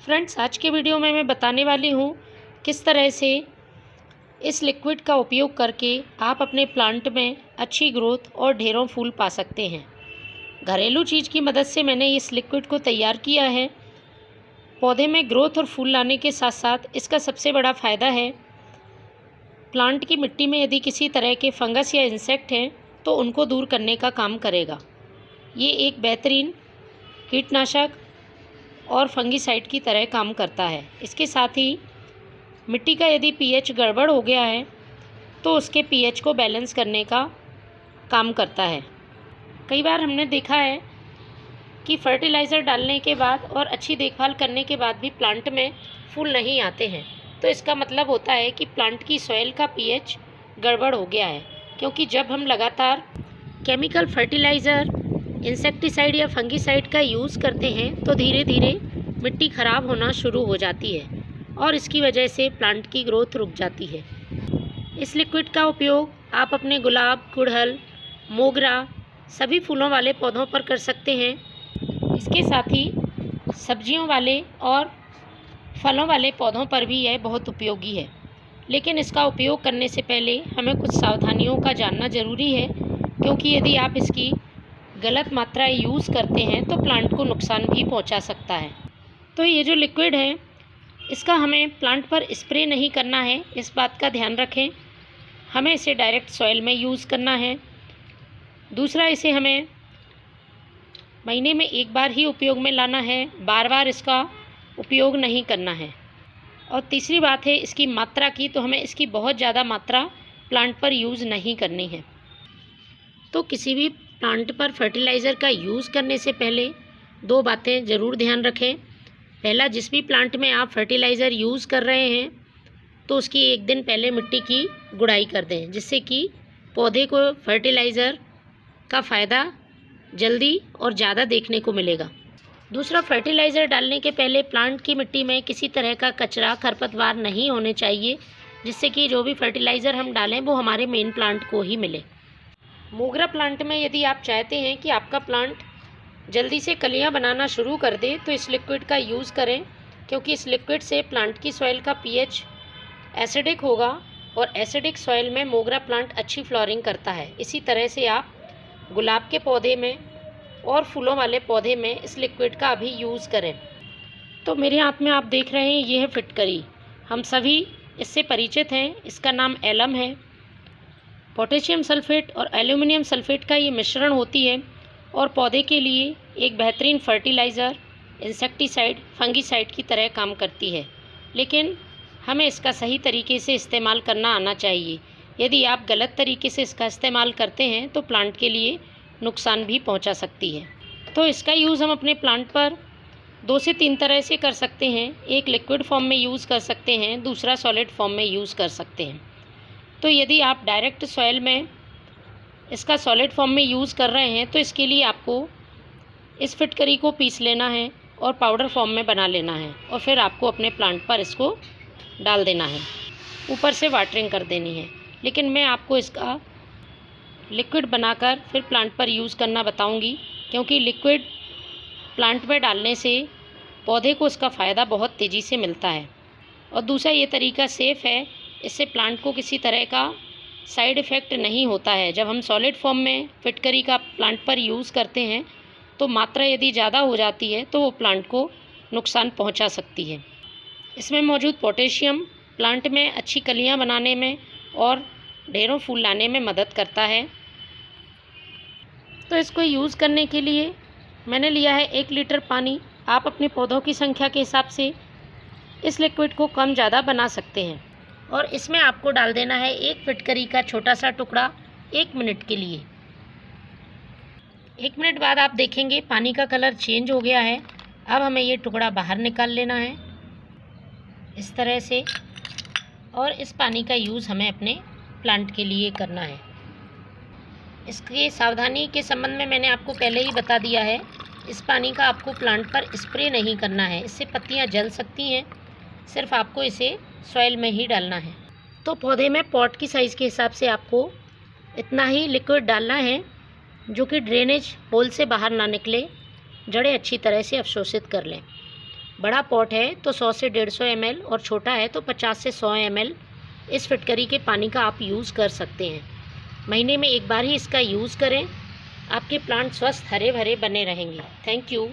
Friends, आज के video में मैं बताने वाली हूँ किस तरह से इस लिक्विड का उपयोग करके आप अपने प्लांट में अच्छी ग्रोथ और ढेरों फूल पा सकते हैं। घरेलू चीज़ की मदद से मैंने इस लिक्विड को तैयार किया है। पौधे में ग्रोथ और फूल लाने के साथ साथ इसका सबसे बड़ा फ़ायदा है, प्लांट की मिट्टी में यदि किसी तरह के फंगस या इंसेक्ट हैं तो उनको दूर करने का काम करेगा। ये एक बेहतरीन कीटनाशक और फंगिसाइड की तरह काम करता है। इसके साथ ही मिट्टी का यदि पीएच गड़बड़ हो गया है तो उसके पीएच को बैलेंस करने का काम करता है। कई बार हमने देखा है कि फर्टिलाइज़र डालने के बाद और अच्छी देखभाल करने के बाद भी प्लांट में फूल नहीं आते हैं, तो इसका मतलब होता है कि प्लांट की सॉइल का पीएच गड़बड़ हो गया है। क्योंकि जब हम लगातार केमिकल फर्टिलाइज़र, इंसेक्टिसाइड या फंगिसाइड का यूज़ करते हैं तो धीरे धीरे मिट्टी ख़राब होना शुरू हो जाती है और इसकी वजह से प्लांट की ग्रोथ रुक जाती है। इस लिक्विड का उपयोग आप अपने गुलाब, गुड़हल, मोगरा सभी फूलों वाले पौधों पर कर सकते हैं। इसके साथ ही सब्जियों वाले और फलों वाले पौधों पर भी यह बहुत उपयोगी है। लेकिन इसका उपयोग करने से पहले हमें कुछ सावधानियों का जानना ज़रूरी है, क्योंकि यदि आप इसकी गलत मात्रा यूज़ करते हैं तो प्लांट को नुकसान भी पहुंचा सकता है। तो ये जो लिक्विड है इसका हमें प्लांट पर स्प्रे नहीं करना है, इस बात का ध्यान रखें। हमें इसे डायरेक्ट सॉइल में यूज़ करना है। दूसरा, इसे हमें महीने में एक बार ही उपयोग में लाना है, बार बार इसका उपयोग नहीं करना है। और तीसरी बात है इसकी मात्रा की, तो हमें इसकी बहुत ज़्यादा मात्रा प्लांट पर यूज़ नहीं करनी है। तो किसी भी प्लांट पर फर्टिलाइज़र का यूज़ करने से पहले दो बातें ज़रूर ध्यान रखें। पहला, जिस भी प्लांट में आप फर्टिलाइज़र यूज़ कर रहे हैं तो उसकी एक दिन पहले मिट्टी की गुड़ाई कर दें, जिससे कि पौधे को फर्टिलाइज़र का फ़ायदा जल्दी और ज़्यादा देखने को मिलेगा। दूसरा, फर्टिलाइज़र डालने के पहले प्लांट की मिट्टी में किसी तरह का कचरा, खरपतवार नहीं होने चाहिए, जिससे कि जो भी फर्टिलाइज़र हम डालें वो हमारे मेन प्लांट को ही मिले। मोगरा प्लांट में यदि आप चाहते हैं कि आपका प्लांट जल्दी से कलियां बनाना शुरू कर दे तो इस लिक्विड का यूज़ करें, क्योंकि इस लिक्विड से प्लांट की सॉइल का पीएच एसिडिक होगा और एसिडिक सॉइल में मोगरा प्लांट अच्छी फ्लावरिंग करता है। इसी तरह से आप गुलाब के पौधे में और फूलों वाले पौधे में इस लिक्विड का अभी यूज़ करें। तो मेरे हाथ में आप देख रहे हैं ये है फिटकरी। हम सभी इससे परिचित हैं। इसका नाम एलम है। पोटेशियम सल्फेट और एल्यूमिनियम सल्फेट का ये मिश्रण होती है और पौधे के लिए एक बेहतरीन फर्टिलाइज़र, इंसेक्टिसाइड, फंगिसाइड की तरह काम करती है। लेकिन हमें इसका सही तरीके से इस्तेमाल करना आना चाहिए। यदि आप गलत तरीके से इसका इस्तेमाल करते हैं तो प्लांट के लिए नुकसान भी पहुंचा सकती है। तो इसका यूज़ हम अपने प्लांट पर 2 से 3 तरह से कर सकते हैं। एक लिक्विड फॉर्म में यूज़ कर सकते हैं, दूसरा सॉलिड फॉर्म में यूज़ कर सकते हैं। तो यदि आप डायरेक्ट सॉइल में इसका सॉलिड फॉर्म में यूज़ कर रहे हैं तो इसके लिए आपको इस फिटकरी को पीस लेना है और पाउडर फॉर्म में बना लेना है और फिर आपको अपने प्लांट पर इसको डाल देना है। ऊपर से वाटरिंग कर देनी है। लेकिन मैं आपको इसका लिक्विड बनाकर फिर प्लांट पर यूज़ करना बताऊंगी, क्योंकि लिक्विड प्लांट में डालने से पौधे को इसका फ़ायदा बहुत तेज़ी से मिलता है। और दूसरा, ये तरीका सेफ़ है। इससे प्लांट को किसी तरह का साइड इफ़ेक्ट नहीं होता है। जब हम सॉलिड फॉर्म में फिटकरी का प्लांट पर यूज़ करते हैं तो मात्रा यदि ज़्यादा हो जाती है तो वो प्लांट को नुकसान पहुंचा सकती है। इसमें मौजूद पोटेशियम प्लांट में अच्छी कलियां बनाने में और ढेरों फूल लाने में मदद करता है। तो इसको यूज़ करने के लिए मैंने लिया है 1 लीटर पानी। आप अपने पौधों की संख्या के हिसाब से इस लिक्विड को कम ज़्यादा बना सकते हैं। और इसमें आपको डाल देना है 1 फिटकरी का छोटा सा टुकड़ा 1 मिनट के लिए। 1 मिनट बाद आप देखेंगे पानी का कलर चेंज हो गया है। अब हमें ये टुकड़ा बाहर निकाल लेना है इस तरह से, और इस पानी का यूज़ हमें अपने प्लांट के लिए करना है। इसकी सावधानी के संबंध में मैंने आपको पहले ही बता दिया है। इस पानी का आपको प्लांट पर स्प्रे नहीं करना है, इससे पत्तियां जल सकती हैं। सिर्फ आपको इसे सॉइल में ही डालना है। तो पौधे में पॉट की साइज़ के हिसाब से आपको इतना ही लिक्विड डालना है जो कि ड्रेनेज होल से बाहर ना निकले, जड़ें अच्छी तरह से अवशोषित कर लें। बड़ा पॉट है तो 100 से 150 ml और छोटा है तो 50 से 100 ml इस फिटकरी के पानी का आप यूज़ कर सकते हैं। महीने में एक बार ही इसका यूज़ करें। आपके प्लांट स्वस्थ हरे भरे बने रहेंगे। Thank you.